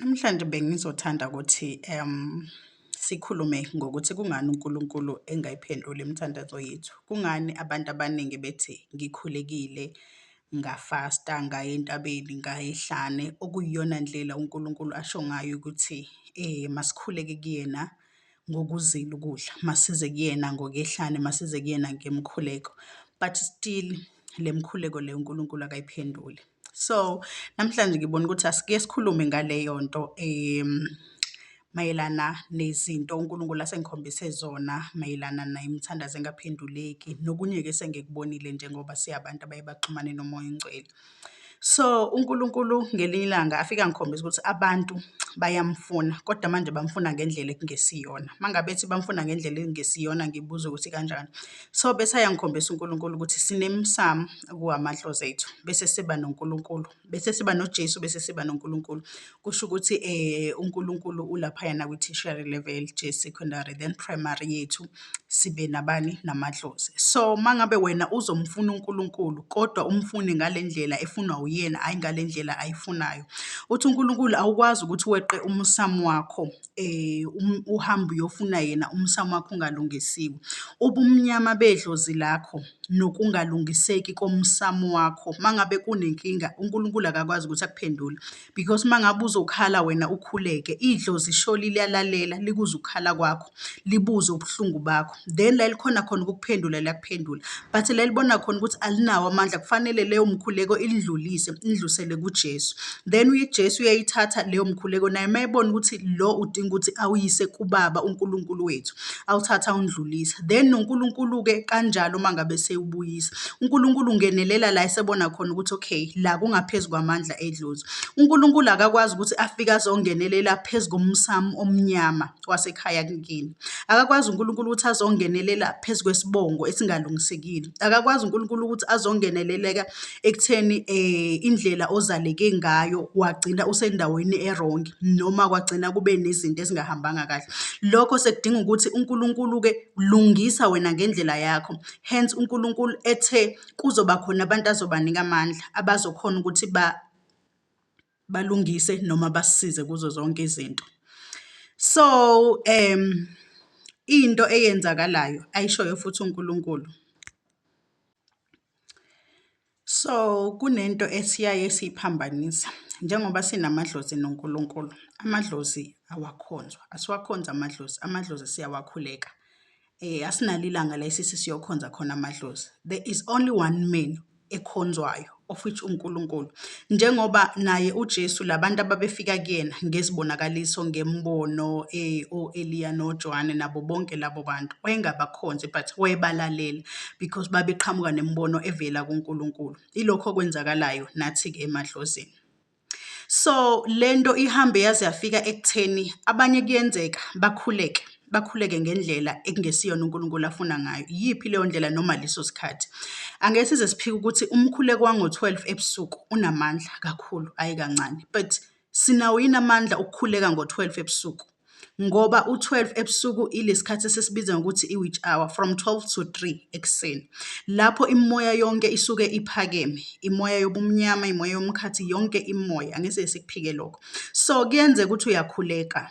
Namhlanje bengizothanda ukuthi sikhulume ngokuthi kungani uNkulunkulu engayiphenduli imithandazo yethu. Kungani abantu abaningi bethi ngikhulekile, ngafasta, ngaya entabeni, ngaya ehlane, okuyiyona ndlela uNkulunkulu asho ngayo ukuthi masikhuleke kuyena ngokuzila ukudla, masize kuyena ngokuyehlane, masize kuyena ngemkhuleko. But still le mkhuleko le uNkulunkulu akayiphenduli. So namhlanje ngibona ukuthi asike sikhulume ngaleyo nto mayelana nezinto uNkulunkulu asengikhombise zona mayelana nemithandazo engaphenduleki, nokunye-ke sengikubonile njengoba siyabantu abaye baxhumane nomoya oyingcwele. So uNkulunkulu ngelinye ilanga afike angikhombisa ukuthi abantu bayamfuna, kodwa manje bamfuna ngendlela ekungesiyona. Uma ngabe ethi bamfuna ngendlela ekungesiyona, ngibuza ukuthi kanjani. So bese ayangikhombisa uNkulunkulu ukuthi sinemsamo kuwamadlozi ethu, bese siba noNkulunkulu, bese siba noJesu, bese siba noNkulunkulu. Kusho ukuthi uNkulunkulu ulaphayana kwi-tertiary level, secondary, then primary yethu sibe nabani? Namadlozi. So uma ngabe wena uzomfuna uNkulunkulu kodwa umfune ngale ndlela efunwa uyena, ayi ngale ndlela ayifunayo, uthi uNkulunkulu awukwazi ukuthi weqe umsamo wakho uhambe uyofuna yena umsamo wakho ungalungisiwe. Ubumnyama bedlozi lakho nokungalungiseki komsamo wakho, uma ngabe kunenkinga uNkulunkulu akakwazi ukuthi akuphendule, because uma ngabe uzokhala wena ukhuleke, idlozi surely liyalalela, likuzwe ukukhala kwakho, libuze ubuhlungu bakho, then la likhona khona ukukuphendula liyakuphendula. But la libona khona ukuthi alinawo amandla, kufanele leyo mkhuleko indlusele kuJesu, then uJesu uyayithatha leyo mkhuleko naye mayebona ukuthi lo udinga ukuthi awuyise kubaba uNkulunkulu wethu, awuthatha undlulisa, then noNkulunkulu-ke kanjalo uma ngabe sewubuyisa, uNkulunkulu ungenelela la esebona khona ukuthi okay, la kungaphezu kwamandla edlozi. uNkulunkulu akakwazi ukuthi afike azongenelela phezu komsamo omnyama wasekhaya kini, akakwazi uNkulunkulu ukuthi azongenelela phezu kwesibongo esingalungisekile, akakwazi uNkulunkulu ukuthi azongeneleleka ekutheni indlela ozaleke ngayo wagcina usendaweni erongi, noma kwagcina kube nezinto ezingahambanga kahle. Lokho sekudinga ukuthi uNkulunkulu-ke lungisa wena ngendlela yakho. Hence uNkulunkulu ethe kuzoba khona abantu azobanika amandla abazokhona ukuthi balungise noma basisize kuzo zonke izinto. So into eyenzakalayo ayishoyo futhi uNkulunkulu. So kunento esiyaye siyiphambanisa njengoba sinamadlozi noNkulunkulu. Amadlozi awakhonzwa, asiwakhonza amadlozi siyawakhuleka. Asinalo ilanga la sisi siyokhonza khona amadlozi. There is only one man ekhonzwayo, of which uNkulunkulu. Njengoba naye uJesu labantu ababefika kuyena ngezibonakaliso, ngembono, o-Eliya noJohane nabo bonke labo bantu wayengabakhonzi, but wayebalalela because babeqhamuka nembono evela kuNkulunkulu. Ilokho okwenzakalayo nathi-ke emadlozini. So lento ihambe yaze yafika ekutheni abanye kuyenzeka bakhuleke ngendlela ekungesiyona uNkulunkulu afuna ngayo. Yiphi leyo ndlela noma leso sikhathi? Angeke size siphike ukuthi umkhuleko wango-12 ebusuku unamandla kakhulu, ayi kancane, but sinawo yini amandla ukukhuleka ngo-12 ebusuku? Ngoba u-12 ebusuku ilesikhathi esisibiza ngokuthi i-witch hour, from 12 to 3 ekuseni, lapho imimoya yonke isuke iphakeme, imoya yobumnyama, imoya yomkhathi, yonke imimoya. Angeke sikuphike lokho. So kuyenzeka ukuthi uyakhuleka,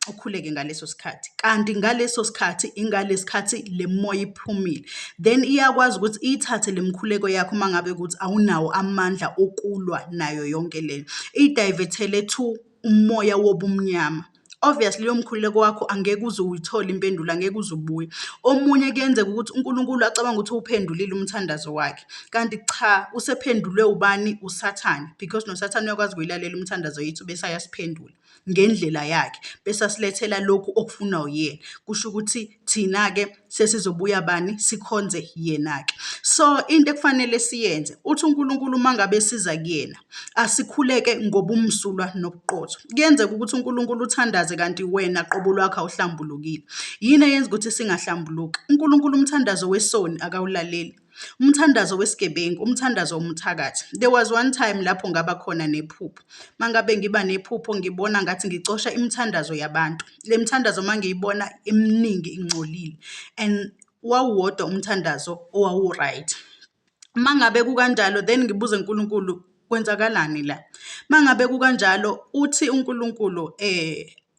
ukhuleke ngaleso sikhathi, kanti ngaleso sikhathi ingalesikhathi le moya iphumile, then iyakwazi ukuthi ithathe le mkhuleko yakho uma ngabe ukuthi awunawo amandla okulwa nayo yonke lento, idivethele to umoya wobumnyama. Obviously lo mkhuleko wakho angeke uze uyithole impendulo, angeke uze ubuye. Omunye kuyenzeka ukuthi uNkulunkulu acabanga ukuthi uphendulile umthandazo wakhe, kanti cha, usephendulwe ubani? USathane, because noSathane uyakwazi ukuyilalela umthandazo yethu bese ayasiphendula ngendlela yakhe, bese asilethela lokhu okufuna uyena. Kusho ukuthi thina-ke sesizobuya bani? Sikhonze yena-ke. So into ekufanele siyenze, uthi uNkulunkulu uma ngabe siza kuyena, asikhuleke ngobumsulwa nobuqotho. Kuyenzeka ukuthi uNkulunkulu uthandaze kanti wena qobo lwakho awuhlambulukile. Yini eyenza ukuthi singahlambuluki? uNkulunkulu umthandazo wesoni akawulaleli, umthandazo wesigebengu, umthandazo womthakathi. There was one time lapho ngaba khona nephupho. Mangabe ngiba nephupho ngibona ngathi ngicosha imithandazo yabantu. Le mithandazo mangiyibona eminingi ingcolile, and wawuwodwa umthandazo owawu-right. Mangabe kukanjalo, then ngibuze uNkulunkulu, kwenzakalani la? Mangabe kukanjalo uthi uNkulunkulu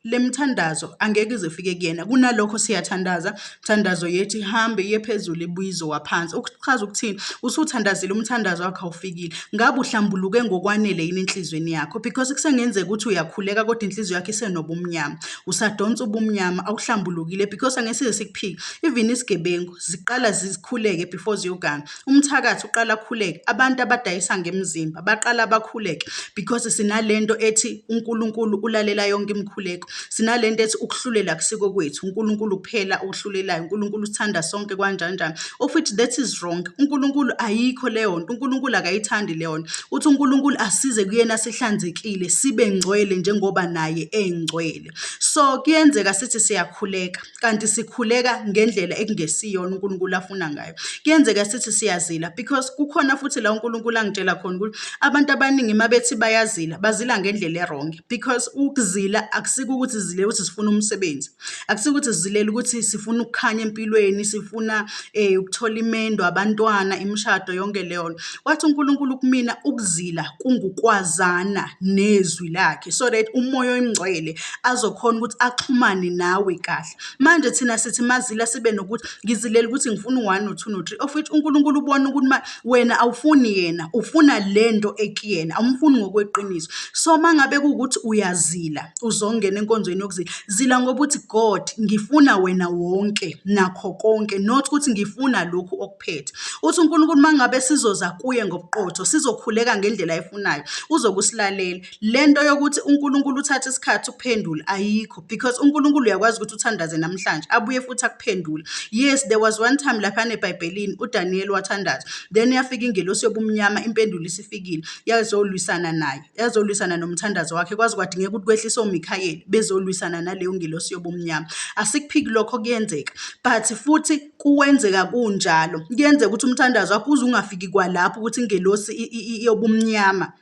le mithandazo angeke ize ifike kuyena. Kunalokho siyathandaza, mthandazo yethu ihambe iye phezulu ibuye izowa phansi. Ukuchaza ukuthini? Usuthandazile umthandazo wakho awufikile. Ngabe uhlambuluke ngokwanele yini enhlizweni yakho? Because kusengenzeka ukuthi uyakhuleka kodwa inhliziyo yakho isenobumnyama. Usadonsa ubumnyama, awuhlambulukile because angeke size sikuphike. Even isigebengu ziqala zikhuleke before ziyogana. Umthakathi uqala akhuleke. Abantu abadayisa ngemizimba baqala bakhuleke because sinalento ethi uNkulunkulu ulalela yonke imikhuleko. Sinalento ethi ukuhlulela kusiko kwethu. uNkulunkulu kuphela uhlulelayo. uNkulunkulu usithanda sonke kanjani. Of which that is wrong. uNkulunkulu ayikho leyo nto. uNkulunkulu akayithandi leyo nto. Uthi uNkulunkulu asize kuyena sihlanzekile sibe ngcwele njengoba naye engcwele. So kuyenzeka sithi siyakhuleka kanti sikhuleka ngendlela ekungesiyona uNkulunkulu afuna ngayo. Kuyenzeka sithi siyazila because kukhona futhi la uNkulunkulu angitshela khona ukuthi abantu abaningi mabethi bayazila bazila ngendlela errong because ukuzila akusiko ukuthi zile ukuthi sifuna umsebenzi, akusiko ukuthi sizilela ukuthi sifuna ukukhanya empilweni, sifuna ukuthola imendo, abantwana, imishado, yonke leyo. Wathi uNkulunkulu kumina ukuzila kungukwazana nezwi lakhe so that umoya oyingcwele azokhona ukuthi axhumane nawe kahle. Manje thina sithi mazila sibe nokuthi ngizilela ukuthi ngifuna u1 no2 no3 of which uNkulunkulu ubona ukuthi wena awufuni yena, ufuna lento ekuyena, awumfuni ngokweqiniso. So mangabe kuukuthi uyazila uzongena enkonzweni yokuzila, zila ngoba uthi God ngifuna wena wonke nakho konke, not ukuthi ngifuna lokhu okuphethe. Uthi uNkulunkulu mangabe sizoza kuye ngobuqotho sizokhuleka ngendlela ayifunayo uzokusilalela. Lento yokuthi uNkulunkulu uthathe isikhathi ukuphendula ayikho because uNkulunkulu uyakwazi ukuthi uthandaze namhlanje abuye futhi akuphendule. Yes, there was one time lapha eBhayibhelini uDaniel wathandaza, then yafika ingelosi yobumnyama, impendulo isifikile, yazolwisana naye, yazolwisana nomthandazo wakhe. Kwazi kwadingeka ukuthi kwehlise uMikhayeli bezolwisana naleyo ngelosi yobumnyama. Asikuphiki lokho, kuyenzeka, but futhi kuwenzeka kunjalo kuyenzeka ukuthi umthandazo wakho uze ungafiki kwalapho ukuthi ingelosi yobumnyama,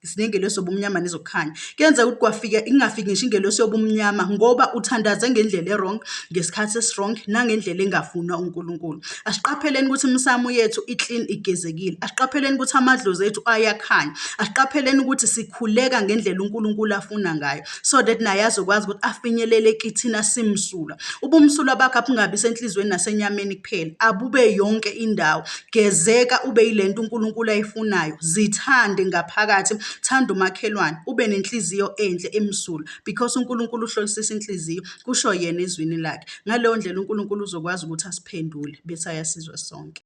sinengelosi yobumnyama nezokukhanya, kuyenzeka ukuthi kwafika ingafiki ngisho ingelosi yobumnyama ngoba uthandaze ngendlela errong ngesikhathi esirong nangendlela engafunwa uNkulunkulu. Asiqapheleni ukuthi imsamo yethu iclean, igezekile. Asiqapheleni ukuthi amadlozi ethu ayakhanya. Asiqapheleni ukuthi sikhuleka ngendlela uNkulunkulu afuna ngayo so that naye azokwazi ukuthi afinyelele kithina simsulwa. Ubumsulwa bakho abungabi senhlizweni nasenyameni kuphela, abube yonke indawo. Gezeka ube yilento uNkulunkulu ayifunayo, zithande ngaphakathi, thanda umakhelwane, ube nenhliziyo enhle emsulwa because uNkulunkulu uhlolisisa inhliziyo, kusho yena ezwini lakhe. Ngaleyo ndlela uNkulunkulu uzokwazi ukuthi asiphendule bese ayasizwa sonke.